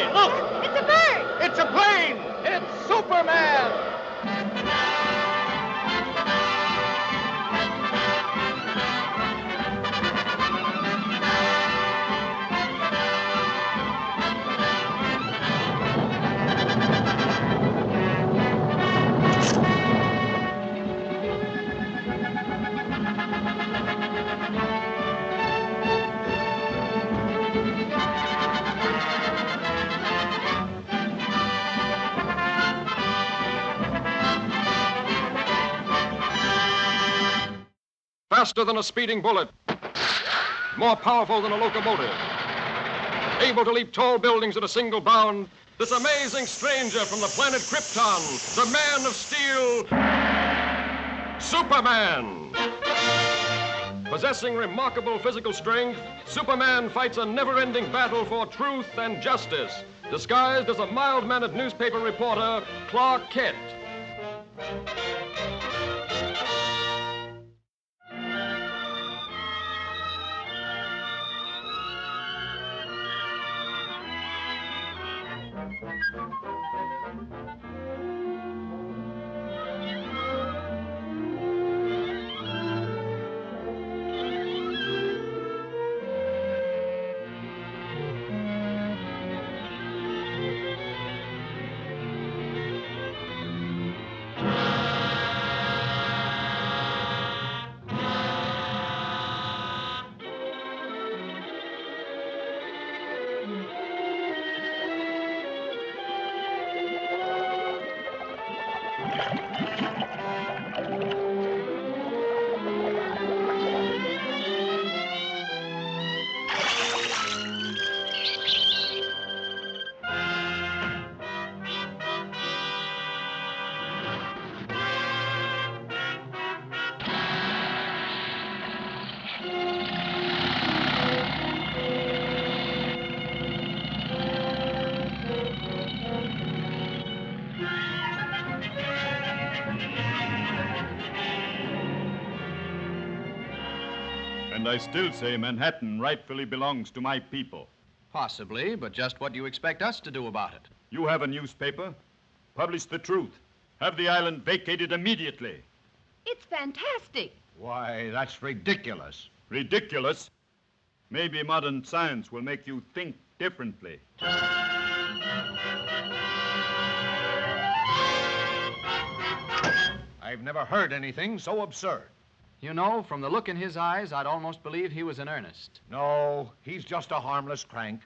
plane! Look! It's a bird! It's a plane! It's Superman! Faster than a speeding bullet, more powerful than a locomotive, able to leap tall buildings at a single bound, this amazing stranger from the planet Krypton, the Man of Steel, Superman. Possessing remarkable physical strength, Superman fights a never-ending battle for truth and justice, disguised as a mild-mannered newspaper reporter, Clark Kent. And I still say Manhattan rightfully belongs to my people. Possibly, but just what do you expect us to do about it? You have a newspaper. Publish the truth. Have the island vacated immediately. It's fantastic. Why, that's ridiculous. Ridiculous? Maybe modern science will make you think differently. I've never heard anything so absurd. You know, from the look in his eyes, I'd almost believe he was in earnest. No, he's just a harmless crank.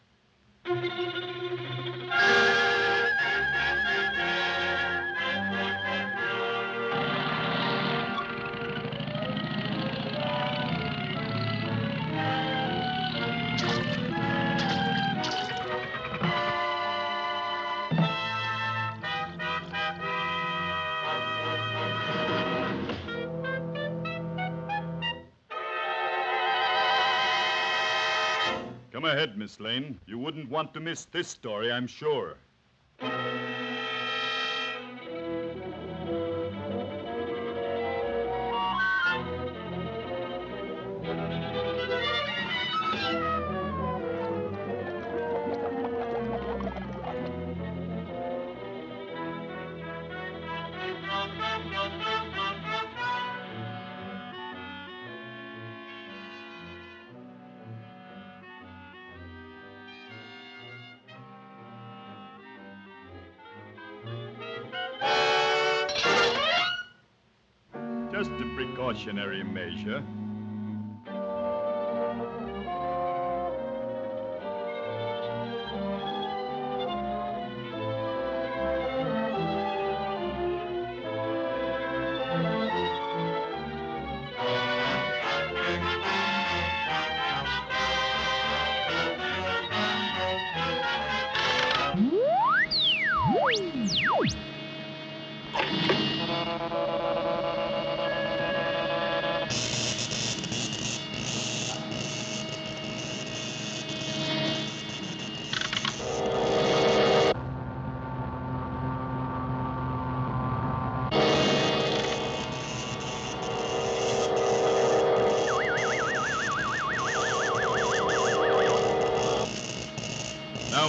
Come ahead, Miss Lane. You wouldn't want to miss this story, I'm sure. Just a precautionary measure.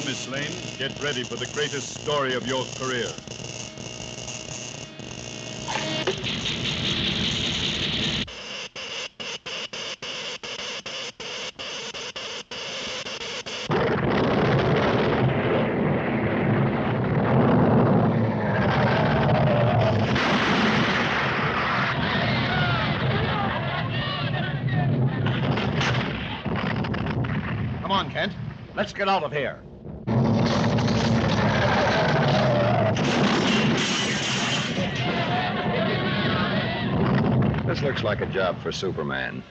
Miss Lane. Get ready for the greatest story of your career. Come on, Kent. Let's get out of here. This looks like a job for Superman.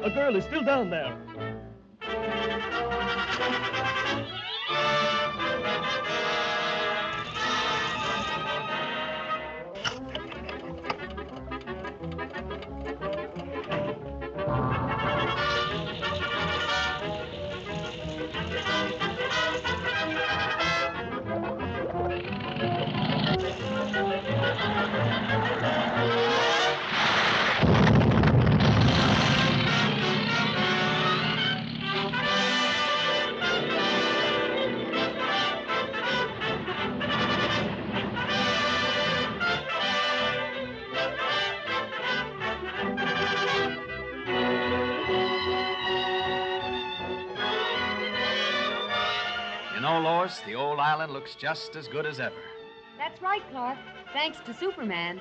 A girl is still down there. You know, Lois, the old island looks just as good as ever. That's right, Clark. Thanks to Superman.